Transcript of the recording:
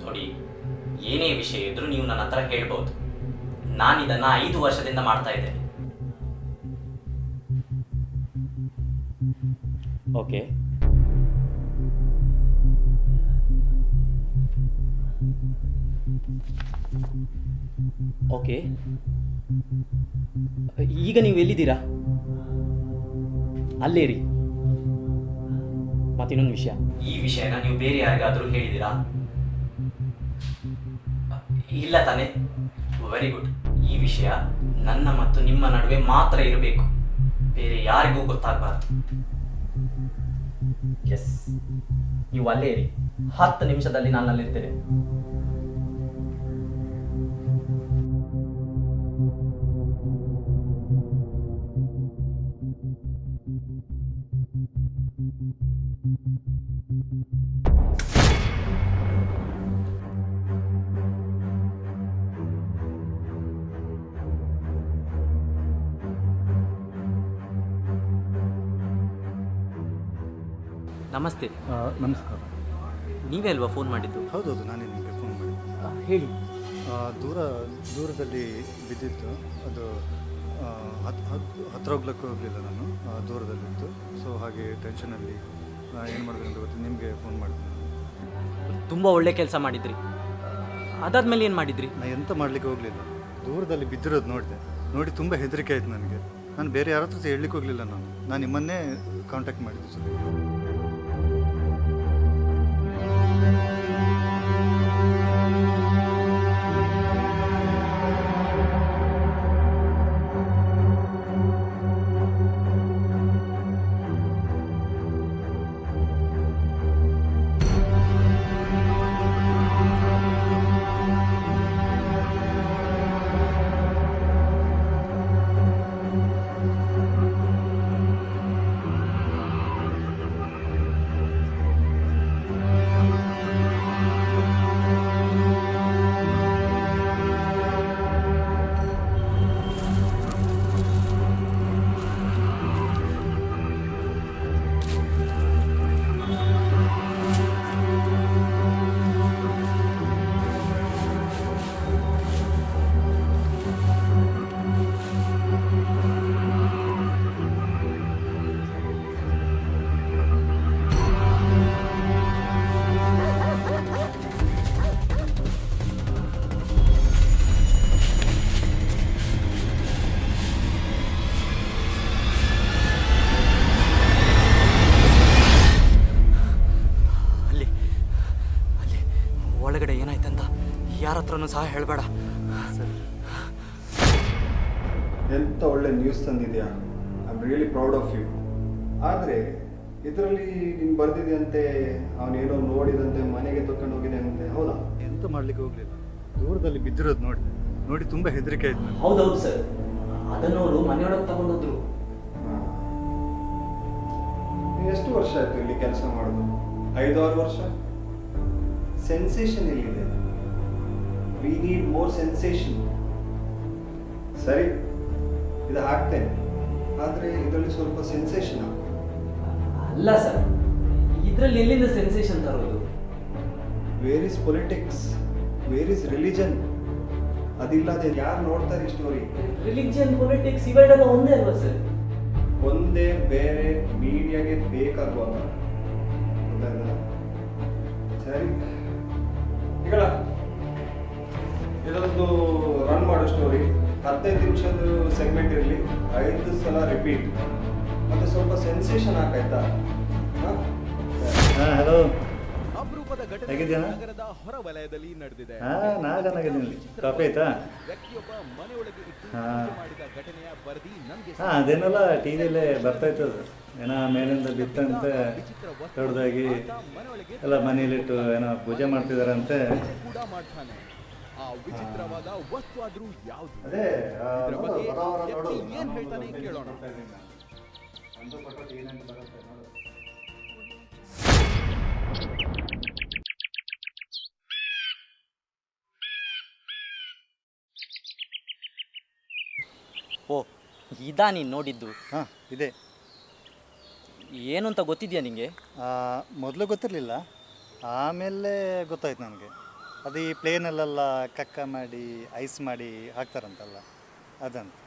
ನೋಡಿ, ಏನೇ ವಿಷಯ ಇದ್ರೂ ನೀವು ನನ್ನ ಹತ್ರ ಹೇಳ್ಬೋದು. ನಾನಿದನ್ನು 5 ವರ್ಷದಿಂದ ಮಾಡ್ತಾ ಇದ್ದೇನೆ. Okay, okay. ಈಗ ನೀವು ಎಲ್ಲಿದ್ದೀರಾ? ಅಲ್ಲೇ ರೀ. ಮತ್ತಿನ್ನೊಂದು ವಿಷಯ, ಈ ವಿಷಯನ ನೀವು ಬೇರೆ ಯಾರಿಗಾದರೂ ಹೇಳಿದ್ದೀರಾ? ಇಲ್ಲ ತಾನೆ? Very good. ಈ ವಿಷಯ ನನ್ನ ಮತ್ತು ನಿಮ್ಮ ನಡುವೆ ಮಾತ್ರ ಇರಬೇಕು, ಬೇರೆ ಯಾರಿಗೂ ಗೊತ್ತಾಗಬಾರ್ದು. ಎಸ್, ನೀವು ಅಲ್ಲೇ ಇರಿ. 10 ನಿಮಿಷದಲ್ಲಿ ನಾನು ಅಲ್ಲಿರ್ತೇನೆ. ನಮಸ್ತೆ. ನಮಸ್ಕಾರ. ನೀವೇ ಅಲ್ವಾ ಫೋನ್ ಮಾಡಿದ್ದು? ಹೌದೌದು, ನಾನೇ ನಿಮಗೆ ಫೋನ್ ಮಾಡಿದ್ದೆ. ಹೇಳಿ. ದೂರದಲ್ಲಿ ಬಿದ್ದಿತ್ತು. ಅದು ಹತ್ರ ಹೋಗ್ಲಿಕ್ಕೆ ಹೋಗಲಿಲ್ಲ ನಾನು, ದೂರದಲ್ಲಿತ್ತು. ಸೊ ಹಾಗೆ ಟೆನ್ಷನಲ್ಲಿ ಏನು ಮಾಡಬೇಕು ಅಂತ ಗೊತ್ತಿಲ್ಲ, ನಿಮಗೆ ಫೋನ್ ಮಾಡಿದ್ದೆ. ತುಂಬ ಒಳ್ಳೆ ಕೆಲಸ ಮಾಡಿದ್ರಿ. ಅದಾದ್ಮೇಲೆ ಏನು ಮಾಡಿದ್ರಿ? ನಾನು ಎಂತ ಮಾಡಲಿಕ್ಕೆ ಹೋಗಲಿಲ್ಲ, ದೂರದಲ್ಲಿ ಬಿದ್ದಿರೋದು ನೋಡಿ ತುಂಬ ಹೆದರಿಕೆ ಆಯಿತು ನನಗೆ. ನಾನು ಬೇರೆ ಯಾರ ಹತ್ರ ಹೇಳಲಿಕ್ಕೆ ಹೋಗಲಿಲ್ಲ. ನಾನು ನಿಮ್ಮನ್ನೇ ಕಾಂಟ್ಯಾಕ್ಟ್ ಮಾಡಿದ್ದೆ ಸರ್. ಒಳಗಡೆ ಏನಾಯ್ತಂತ ಯಾರ ಹತ್ರನೂ ಸಹ ಹೇಳಬೇಡ. ಸರಿ, ಎಂಥ ಒಳ್ಳೆ ನ್ಯೂಸ್ ತಂದಿದ್ಯಾ. I am really proud of you. ಆದರೆ ಇದರಲ್ಲಿ ನೀನು ಬರೆದಿದೆಯಂತೆ, ಅವನೇನೋ ನೋಡಿದಂತೆ ಮನೆಗೆ ತಕೊಂಡು ಹೋಗಿದೆ ಅಂತೆ, ಹೌದಾ? ಎಂತ ಮಾಡಲಿಕ್ಕೆ ಹೋಗಲಿಲ್ಲ, ದೂರದಲ್ಲಿ ಬಿದ್ದಿರೋದು ನೋಡಿ ತುಂಬ ಹೆದರಿಕೆ ಆಯ್ತು. ಹೌದೌದು ಸರ್, ಅದನ್ನು ಅವರು ಮನೆಯೊಳಗೆ ತಗೊಂಡೋದ್ರು. ನೀವು ಎಷ್ಟು ವರ್ಷ ಆಯಿತು ಇಲ್ಲಿ ಕೆಲಸ ಮಾಡೋದು? 5-6 ವರ್ಷ. ಸೆನ್ಸೇಷನ್ ಎಲ್ಲಿದೆ? We need more sensation. ಸರಿ, ಇದು ಹಾಕ್ತೇನೆ, ಆದರೆ ಇದರಲ್ಲಿ ಸ್ವಲ್ಪ ಸೆನ್ಸೇಷನ್ ಹಾಕು. ಅಲ್ಲ ಸರ್, ಇದರಲ್ಲಿ ಎಲ್ಲಿಂದ ಸೆನ್ಸೇಷನ್ ತರೋದು? Where is politics, where is religion? ಅದಿಲ್ಲದೆ ಯಾರು ನೋಡ್ತಾರೆ ಈ ಸ್ಟೋರಿ? ರಿಲಿಜಿಯನ್, ಪೊಲಿಟಿಕ್ಸ್ ಇವೆರಡಲ್ಲ ಒಂದೇ ಅಲ್ವಾ ಸರ್? ಒಂದೇ, ಬೇರೆ ಮೀಡಿಯಾಗೆ ಬೇಕಾಗುವಾಗ. ಸರಿ, ಈಗ ಇದೊಂದು ರನ್ ಮಾಡೋ ಸ್ಟೋರಿ. 15 ನಿಮಿಷದ ಸೆಗ್ಮೆಂಟ್ ಇರಲಿ, 5 ಸಲ ರಿಪೀಟ್, ಮತ್ತೆ ಸ್ವಲ್ಪ ಸೆನ್ಸೇಷನ್ ಹಾಕಾಯ್ತಾ? ಹಲೋ, ಅಪರೂಪದ ಘಟನೆ ನಗರದ ಹೊರ ವಲಯದಲ್ಲಿ ನಡೆದಿದೆ. ಕಾಫಿ ಆಯ್ತಾ? ವ್ಯಕ್ತಿಯೊಬ್ಬ ಮನೆಯೊಳಗೆ ಇಟ್ಟು ಮಾಡಿದ ಘಟನೆಯ ವರದಿ ನಮಗೆ ಅದೇನಲ್ಲ ಟಿವಿಯಲ್ಲೇ ಬರ್ತಾ ಇರ್ತದೆ, ಏನೋ ಮೇಲಿಂದ ಬಿತ್ತಂತೆ ದೊಡ್ಡದಾಗಿ ಎಲ್ಲ ಮನೇಲಿಟ್ಟು ಏನೋ ಪೂಜೆ ಮಾಡ್ತಿದಾರಂತೆ. ಕೂಡ ಮಾಡ್ತಾನೆ. ಆ ವಿಚಿತ್ರವಾದ ವಸ್ತು ಆದ್ರೂ ಯಾವುದು? ಅದೇ ಇದರ ಬಗ್ಗೆ ವ್ಯಕ್ತಿ ಏನ್ ಹೇಳ್ತಾನೆ ಕೇಳೋಣ. ಓ, ಇದಾ ನೀನು ನೋಡಿದ್ದು? ಹಾಂ, ಇದೆ. ಏನು ಅಂತ ಗೊತ್ತಿದೆಯಾ ನಿಮಗೆ? ಮೊದಲು ಗೊತ್ತಿರಲಿಲ್ಲ, ಆಮೇಲೆ ಗೊತ್ತಾಯ್ತು ನನಗೆ. ಅದು ಈ ಪ್ಲೇನಲ್ಲೆಲ್ಲ ಕಕ್ಕ ಮಾಡಿ ಐಸ್ ಮಾಡಿ ಹಾಕ್ತಾರಂತಲ್ಲ ಅದಂತ.